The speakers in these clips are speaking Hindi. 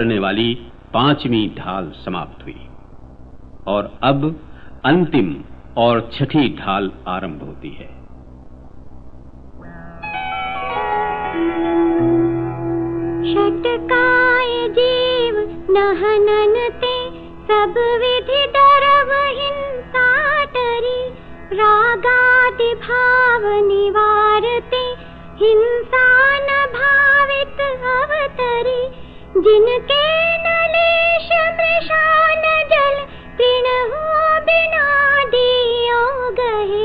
करने वाली पांचवी ढाल समाप्त हुई और अब अंतिम और छठी ढाल आरंभ होती है। षटकाय जीव नहननते सब विधि दरव हिंसा टरी रागादि भाव निवारते हिंसा न भावित अवतरी जिनके नलेश मृषान जल तृण हो बिना दियो गहे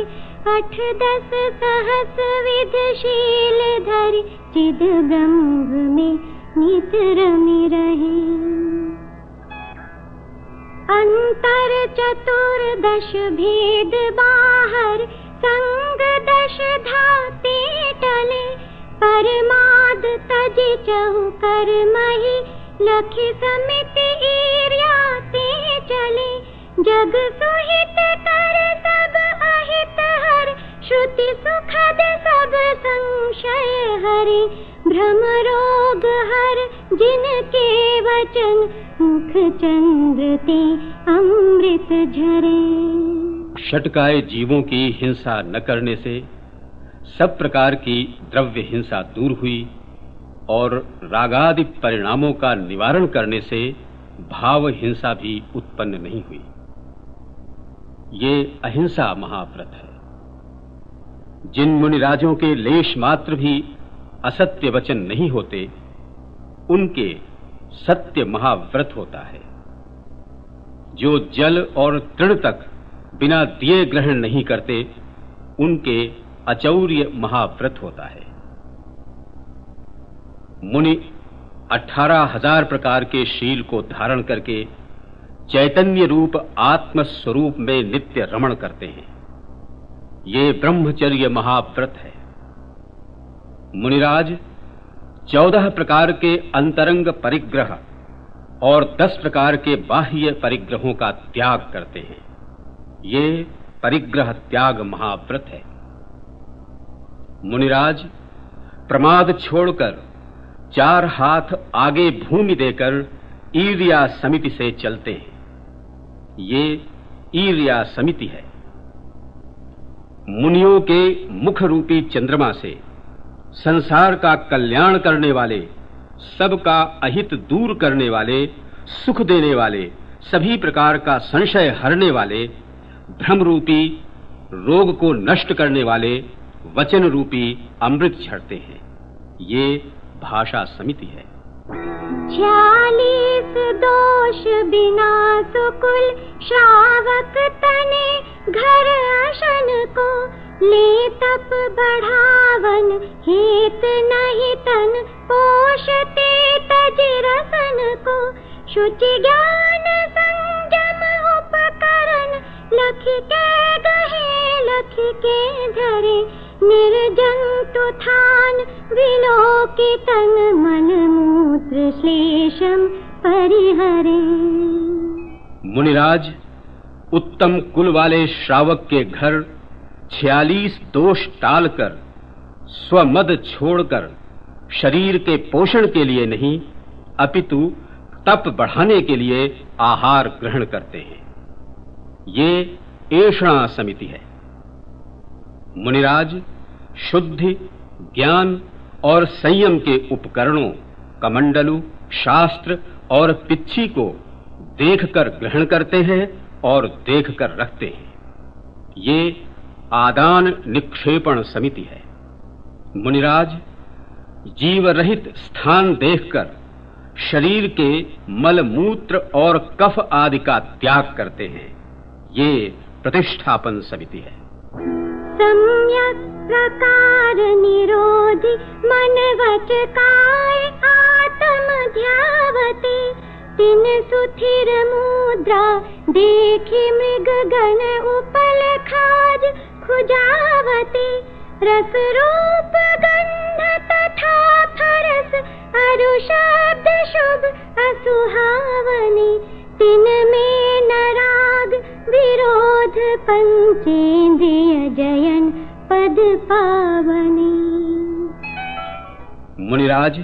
8-10 सहस विधशील धरि चिद ब्रह्म में नित रमि रहे अंतर 14 भेद बाहर संग 10 धाते टले परमाद तजि चहु कर मही लखि समिति ईर्याते चले जग सुहित कर सब अहित हर श्रुति सुखद सब संशय हरे भ्रम रोग हर जिनके वचन मुख चंद्र ते अमृत झरे। षटकाय जीवों की हिंसा न करने से सब प्रकार की द्रव्य हिंसा दूर हुई और रागादि परिणामों का निवारण करने से भाव हिंसा भी उत्पन्न नहीं हुई। ये अहिंसा महाव्रत है। जिन मुनिराजों के लेश मात्र भी असत्य वचन नहीं होते उनके सत्य महाव्रत होता है। जो जल और तृण तक बिना दिए ग्रहण नहीं करते उनके अचौर्य महाव्रत होता है। मुनि 18,000 प्रकार के शील को धारण करके चैतन्य रूप आत्म स्वरूप में नित्य रमण करते हैं। ये ब्रह्मचर्य महाव्रत है। मुनिराज 14 प्रकार के अंतरंग परिग्रह और 10 प्रकार के बाह्य परिग्रहों का त्याग करते हैं। ये परिग्रह त्याग महाव्रत है। मुनिराज प्रमाद छोड़कर 4 हाथ आगे भूमि देकर ईर्या समिति से चलते हैं। ये ईर्या समिति है। मुनियों के मुख रूपी चंद्रमा से संसार का कल्याण करने वाले, सबका अहित दूर करने वाले, सुख देने वाले, सभी प्रकार का संशय हरने वाले, भ्रम रूपी रोग को नष्ट करने वाले वचन रूपी अमृत झरते हैं। ये भाषा समिति है। 46 दोष बिना सुकुल श्रावक तने घर अशन को ले तप बढ़ावन हेत नहीं तन पोषते तज रसन को शुचि ज्ञान संयम उपकरण लखि के गहे लखि के धरे निर्जंतु थान विलोकि तन मन मूत्र श्लेषम परिहरे। मुनिराज उत्तम कुल वाले श्रावक के घर 46 दोष टालकर स्वमद छोड़कर शरीर के पोषण के लिए नहीं अपितु तप बढ़ाने के लिए आहार ग्रहण करते हैं। ये ऐषणा समिति है। मुनिराज शुद्धि, ज्ञान और संयम के उपकरणों कमंडलु, शास्त्र और पिच्छी को देखकर ग्रहण करते हैं और देखकर रखते हैं। ये आदान निक्षेपण समिति है। मुनिराज जीव रहित स्थान देखकर शरीर के मल मूत्र और कफ आदि का त्याग करते हैं। ये प्रतिष्ठापन समिति है। सम्यक प्रकार निरोधी मन वच काय आत्म ध्यावते तिन सुथिर मुद्रा देखि मृग गण उपल खाज खुजावते रस रूप गंध तथा फरस अरु शब्द शुभ असुहावनी तिन में न राग विरोध पंचेंद्रिय जयन पद पावनी। मुनिराज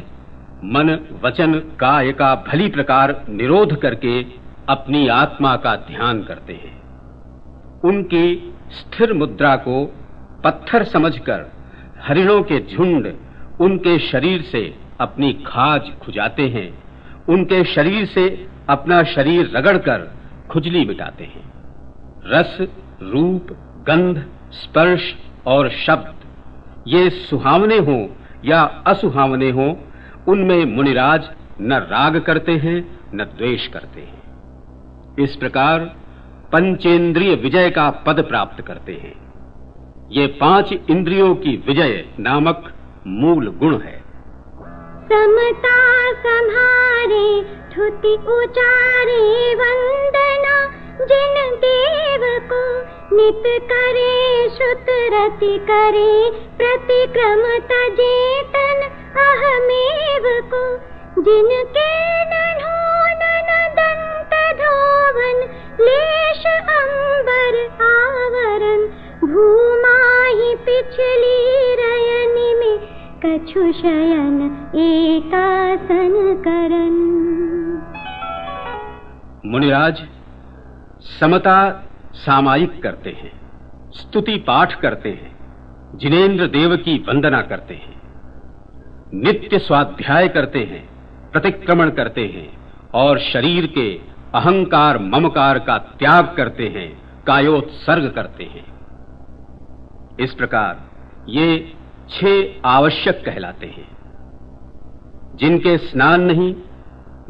मन वचन काय का भली प्रकार निरोध करके अपनी आत्मा का ध्यान करते हैं। उनकी स्थिर मुद्रा को पत्थर समझकर हरिणों के झुंड उनके शरीर से अपनी खाज खुजाते हैं, उनके शरीर से अपना शरीर रगड़कर खुजली मिटाते हैं। रस, रूप, गंध, स्पर्श और शब्द ये सुहावने हों या असुहावने हों, उनमें मुनिराज न राग करते हैं न द्वेष करते हैं। इस प्रकार पंचेंद्रिय विजय का पद प्राप्त करते हैं। ये 5 इंद्रियों की विजय नामक मूल गुण है। समता सम्हारे स्तुति उचारे वंदना, जिन देव को नित करे श्रुत रति करे, प्रतिक्रम तजे तन अहमेव को, जिनके नन्होनन दंत धोवन लेश अंबर आवरण, भूमाहि पिछली रयनि में कछु शयन एकासन करन। मुनिराज समता सामायिक करते हैं, स्तुति पाठ करते हैं, जिनेन्द्र देव की वंदना करते हैं, नित्य स्वाध्याय करते हैं, प्रतिक्रमण करते हैं और शरीर के अहंकार ममकार का त्याग करते हैं, कायोत्सर्ग करते हैं। इस प्रकार ये 6 आवश्यक कहलाते हैं, जिनके स्नान नहीं,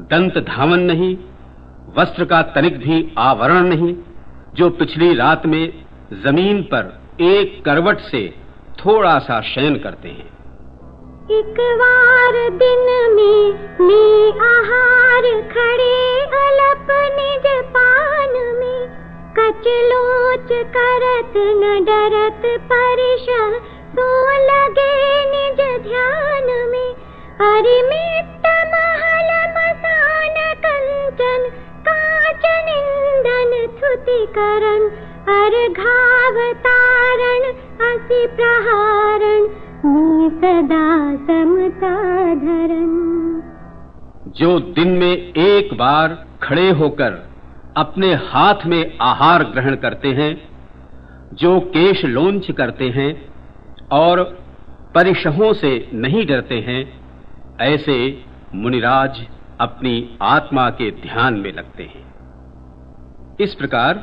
दंत धावन नहीं, वस्त्र का तनिक भी आवरण नहीं, जो पिछली रात में जमीन पर एक करवट से थोड़ा सा शयन करते हैं। एक बार दिन में ले आहार खड़े अलप निज पान में, कचलोच करत न डरत परिशह सो लगे निज ध्यान में। अरिमित महल मसान कंचन कांच निंदन स्तुति करन, अर्घावतारण असि प्रहारण में सदा समता धरन। जो दिन में एक बार खड़े होकर अपने हाथ में आहार ग्रहण करते हैं, जो केश लोंच करते हैं और परिशहों से नहीं डरते हैं, ऐसे मुनिराज अपनी आत्मा के ध्यान में लगते हैं। इस प्रकार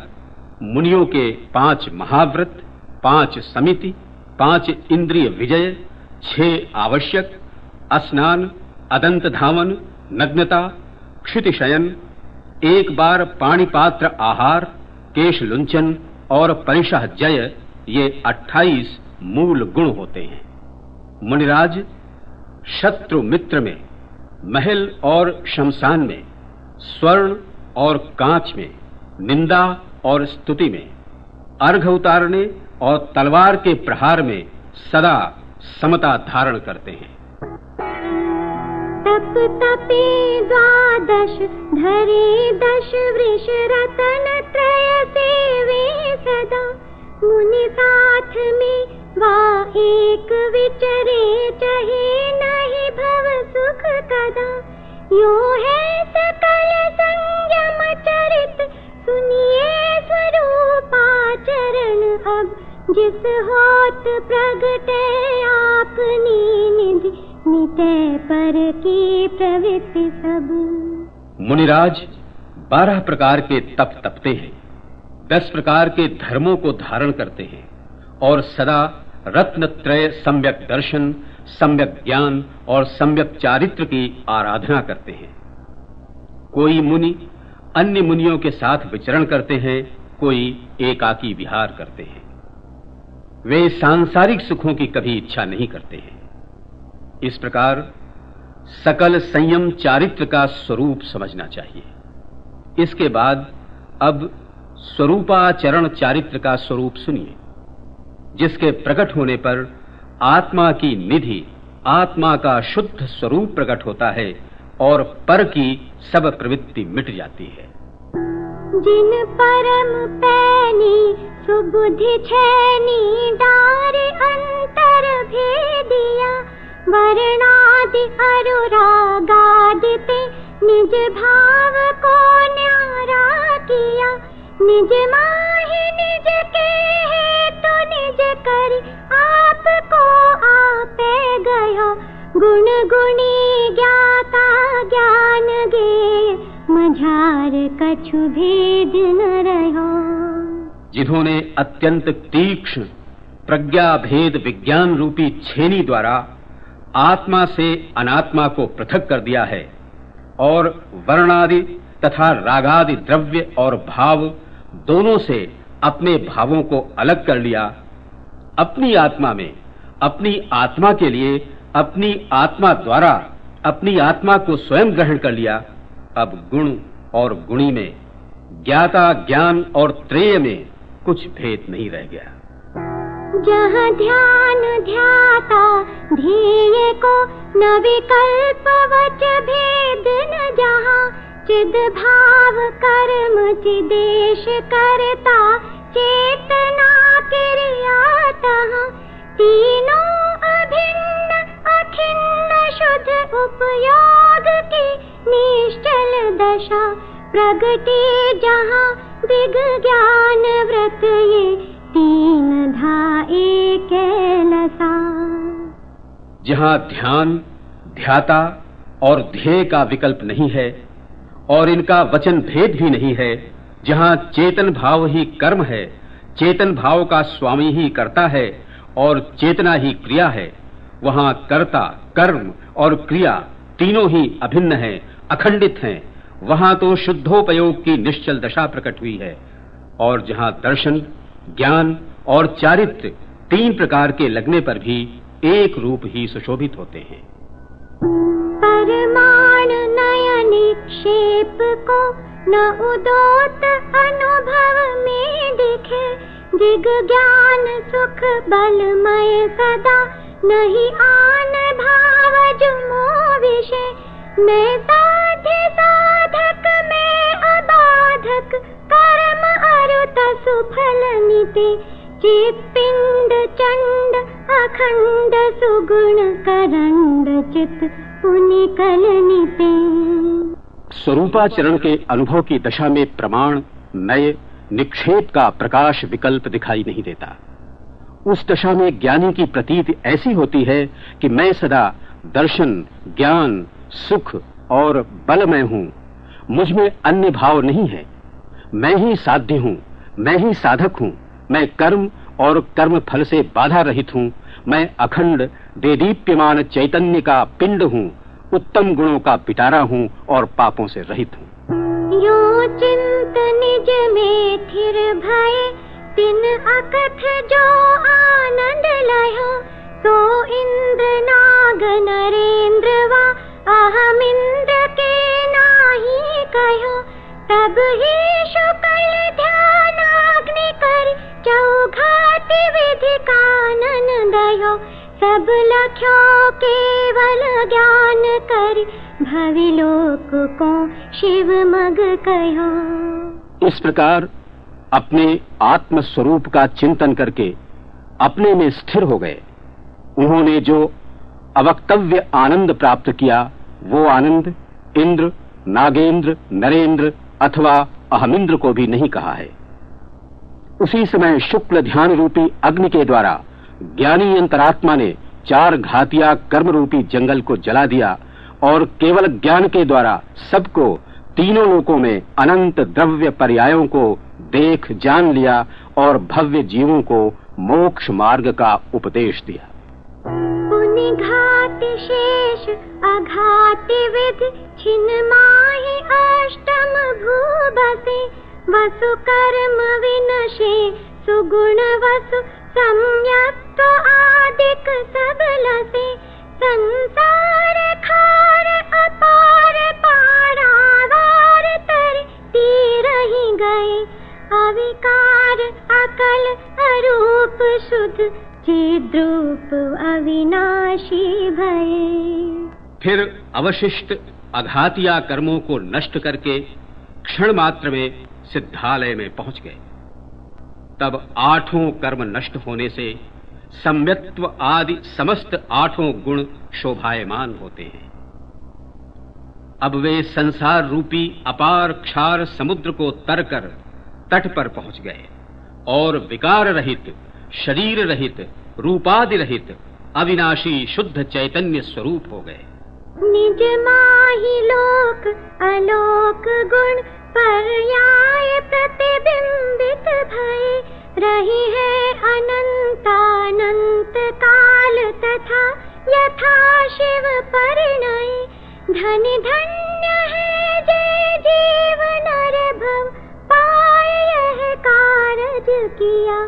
मुनियों के 5 महाव्रत, 5 समिति, 5 इंद्रिय विजय, 6 आवश्यक, स्नान, अदंत धावन, नग्नता, क्षितिशयन, एक बार पाणिपात्र आहार, केश लुंचन और परिशह जय, ये 28 मूल गुण होते हैं। मुनिराज शत्रु मित्र में, महल और शमशान में, स्वर्ण और कांच में, निंदा और स्तुति में, अर्घ उतारने और तलवार के प्रहार में सदा समता धारण करते हैं। तप तपे द्वादश धरे 10 वृष रतन त्रय सेवे सदा, मुनि साथ में वा एक विचरे चहे नहीं भव सुख कदा। यो है सकल संयम चरित सुनिए स्वरूपाचरण, अब जिस होत प्रगटे आपनी निधि नितय पर की प्रवृत्ति सब। मुनिराज 12 प्रकार के तप तपते हैं, 10 प्रकार के धर्मों को धारण करते हैं और सदा रत्नत्रय सम्यक दर्शन, सम्यक ज्ञान और सम्यक चारित्र की आराधना करते हैं। कोई मुनि अन्य मुनियों के साथ विचरण करते हैं, कोई एकाकी विहार करते हैं। वे सांसारिक सुखों की कभी इच्छा नहीं करते हैं। इस प्रकार सकल संयम चारित्र का स्वरूप समझना चाहिए। इसके बाद अब स्वरूपाचरण चारित्र का स्वरूप सुनिए, जिसके प्रकट होने पर आत्मा की निधि, आत्मा का शुद्ध स्वरूप प्रकट होता है और पर की सब प्रवृत्ति मिट जाती है। जिन परम पैनी सुबुद्धि छैनी डारे अंतर भेदिया, वर्णादि अनुरागादिते निज भाव को न्यारा किया। निज माहि निज के हेतु निज करि आपको आपे गयो। गुण गुणी ज्ञाता ज्ञान गे मझार कछु भेद न रहो। जिन्होंने अत्यंत तीक्ष्ण प्रज्ञा भेद विज्ञान रूपी छेनी द्वारा आत्मा से अनात्मा को पृथक कर दिया है और वर्णादि तथा रागादि द्रव्य और भाव दोनों से अपने भावों को अलग कर लिया, अपनी आत्मा में अपनी आत्मा के लिए अपनी आत्मा द्वारा अपनी आत्मा को स्वयं ग्रहण कर लिया, अब गुण और गुणी में, ज्ञाता ज्ञान और त्रेय में कुछ भेद नहीं रह गया। जहाँ ध्यान ध्याता ध्येय को न विकल्प वच भेद न जहाँ। चिद भाव कर्म चिदेश करता चेतना क्रिया तहाँ। तीनों अभिन्न अखिन्न शुद्ध उपयोग की निश्चल दशा प्रगटे जहाँ। विज्ञान व्रत ये तीन धा एक लसा। जहाँ ध्यान ध्याता और ध्येय का विकल्प नहीं है और इनका वचन भेद भी नहीं है, जहाँ चेतन भाव ही कर्म है, चेतन भाव का स्वामी ही करता है और चेतना ही क्रिया है, वहाँ कर्ता कर्म और क्रिया तीनों ही अभिन्न हैं, अखंडित हैं। वहाँ तो शुद्धोपयोग की निश्चल दशा प्रकट हुई है। और जहाँ दर्शन ज्ञान और चारित्र तीन प्रकार के लगने पर भी एक रूप ही सुशोभित होते हैं। परमाण नय निक्षेप को न उदोत अनुभव में दिखे। दिग ज्ञान सुख बलमय सदा नहीं आन भाव जुमो विषय। मैं साध्य साधक में अबाधक कर्म अरुत सुफल निते। चित पिंड चंड अखंड सुगुण करंड चित पुनि कल निते। स्वरूपाचरण के अनुभव की दशा में प्रमाण नय निक्षेप का प्रकाश विकल्प दिखाई नहीं देता। उस दशा में ज्ञानी की प्रतीति ऐसी होती है कि मैं सदा दर्शन ज्ञान सुख और बलमय हूँ, मुझ में अन्य भाव नहीं है। मैं ही साध्य हूँ, मैं ही साधक हूँ, मैं कर्म और कर्म फल से बाधा रहित हूँ। मैं अखंड देदीप्यमान चैतन्य का पिंड हूँ, उत्तम गुणों का पिटारा हूँ और पापों से रहित हूँ। यो चिंत निज में थिर भय तिन अकथ जो आनंद लयो। तो इंद्र नाग नरेंद्र वा अहम इंद्र के नाही कहो। तब ही शुक्ल ध्यानाग्नि कर चौघाति विधि कानन दयो। सब लख्यो केवल ज्ञान कर भविलोक को शिव मग कहो। इस प्रकार अपने आत्म स्वरूप का चिंतन करके अपने में स्थिर हो गए। उन्होंने जो अवक्तव्य आनंद प्राप्त किया वो आनंद इंद्र नागेंद्र नरेंद्र अथवा अहमिंद्र को भी नहीं कहा है। उसी समय शुक्ल ध्यान रूपी अग्नि के द्वारा ज्ञानी अंतरात्मा ने चार घातिया कर्म रूपी जंगल को जला दिया और केवल ज्ञान के द्वारा सबको तीनों लोकों में अनंत द्रव्य पर्यायों को देख जान लिया और भव्य जीवों को मोक्ष मार्ग का उपदेश दिया। पुनि घाति शेष अघाति विधि छिन्न माहि अष्टम भूबसे। वसु कर्म विनशे सुगुण वसु सम्यक्त आदिक सब लसे। संसार खार अपार पारावार तर तीर ही गए। अविकार अकल अरूप शुद्ध चिद्रूप अविनाशी भये। फिर अवशिष्ट अघातिया कर्मों को नष्ट करके क्षण मात्र में सिद्धालय में पहुंच गए। तब आठों कर्म नष्ट होने से सम्यत्व आदि समस्त 8 गुण शोभायमान होते हैं। अब वे संसार रूपी अपार क्षार समुद्र को तरकर तट पर पहुंच गए और विकार रहित, शरीर रहित, रूपादि रहित अविनाशी शुद्ध चैतन्य स्वरूप हो गए। निज माहि लोक आलोक गुण पर्याय प्रतिबिंबित भये, रही है अनंतानंत काल तथा यथा शिव परिणय। धन्य धन्य है जय जीव नर भव, पाए यह कारज किया,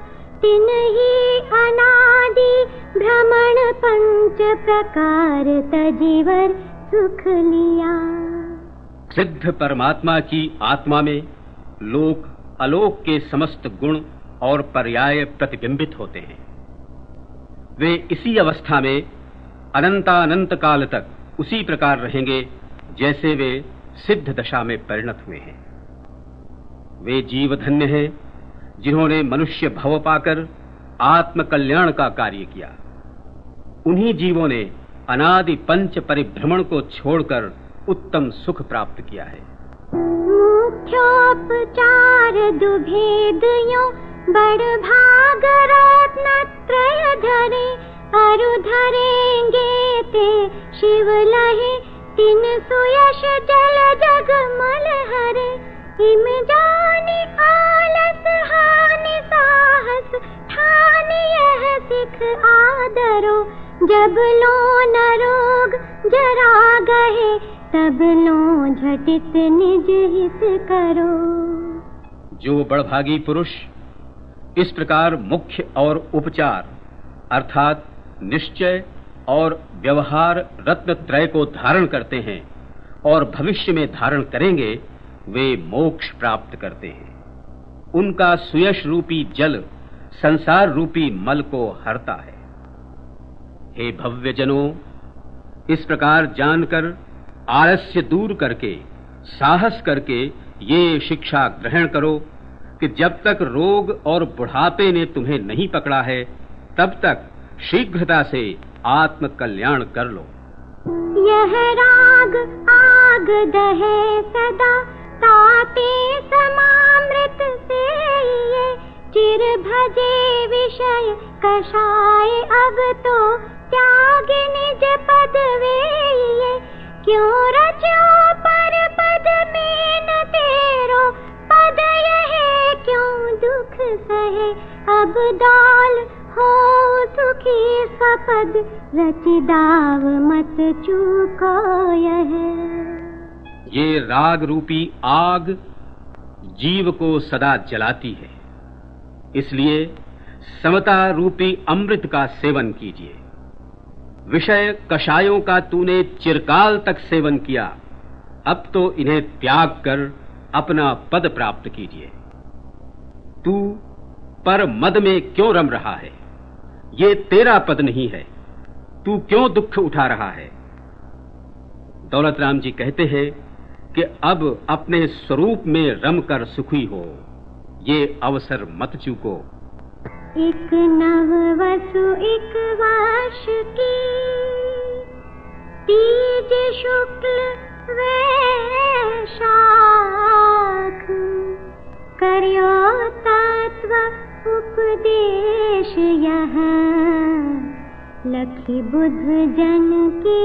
तिन्हि अनादि भ्रमण पंच प्रकार तजीवर सुख लिया। सिद्ध परमात्मा की आत्मा में लोक अलोक के समस्त गुण और पर्याय प्रतिबिंबित होते हैं। वे इसी अवस्था में अनंतानंत काल तक उसी प्रकार रहेंगे जैसे वे सिद्ध दशा में परिणत हुए हैं। वे जीव धन्य हैं जिन्होंने मनुष्य भव पाकर आत्म कल्याण का कार्य किया। उन्हीं जीवों ने अनादि पंच परिभ्रमण को छोड़कर उत्तम सुख प्राप्त किया है। मुख्योपचार दुभेद यो बड़ भाग रत्नत्रय धरे, अरु धरेंगे ते शिव लहे, तिन सुयश जल जग मल हरे। हिम जानि आलस हानि साहस, ठानि यह सिख आदरो, जब लो न रोग जरा गहे, तब लो झटित निज हित करो। जो बड़भागी पुरुष इस प्रकार मुख्य और उपचार अर्थात निश्चय और व्यवहार रत्न त्रय को धारण करते हैं और भविष्य में धारण करेंगे, वे मोक्ष प्राप्त करते हैं। उनका सुयश रूपी जल संसार रूपी मल को हरता है। हे भव्यजनों, इस प्रकार जानकर आलस्य दूर करके साहस करके ये शिक्षा ग्रहण करो कि जब तक रोग और बुढ़ापे ने तुम्हें नहीं पकड़ा है, तब तक शीघ्रता से आत्म कल्याण कर लो। यह राग आग दहे सदा, ताते समामृत से ये, चिर भजे विषय कषाय, अब तो त्याग निज पद वे ये। क्यों रचो पर पद में न तेरो, पद यह क्यों दुख सहे, अब दाल हो सुखी सपद, रचि दाव मत चूको यह। ये राग रूपी आग जीव को सदा जलाती है, इसलिए समता रूपी अमृत का सेवन कीजिए। विषय कषायों का तूने चिरकाल तक सेवन किया, अब तो इन्हें त्याग कर अपना पद प्राप्त कीजिए। तू पर मद में क्यों रम रहा है? ये तेरा पद नहीं है, तू क्यों दुख उठा रहा है? दौलत राम जी कहते हैं कि अब अपने स्वरूप में रम कर सुखी हो, ये अवसर मत चूको। एक नव वसु एक वर्ष की, तीज शुक्ल वैशाख, कर्यो तत्व उपदेश यह, लखी बुध जन की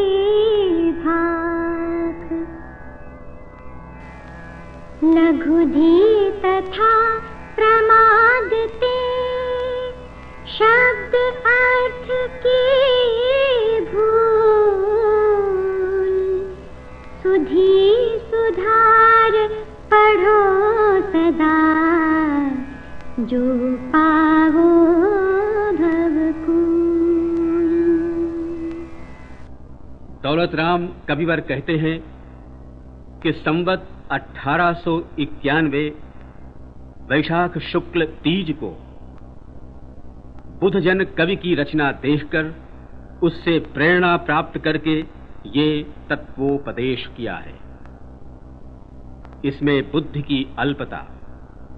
भाख। लघुधी तथा प्रमादते, शब्द अर्थ की भूल, सुधी सुधार पढ़ो सदा, जो पावो भवकुल। दौलत राम कविवर कहते हैं कि संवत 1891 वैशाख शुक्ल तीज को बुधजन कवि की रचना देखकर उससे प्रेरणा प्राप्त करके ये तत्वोपदेश किया है। इसमें बुद्धि की अल्पता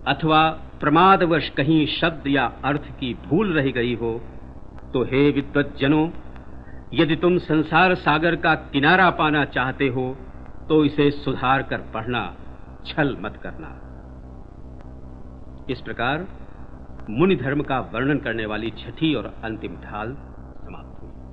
अथवा प्रमादवश कहीं शब्द या अर्थ की भूल रह गई हो तो हे विद्वज्जनों, यदि तुम संसार सागर का किनारा पाना चाहते हो तो इसे सुधार कर पढ़ना, छल मत करना। इस प्रकार मुनि धर्म का वर्णन करने वाली छठी और अंतिम ढाल समाप्त हुई।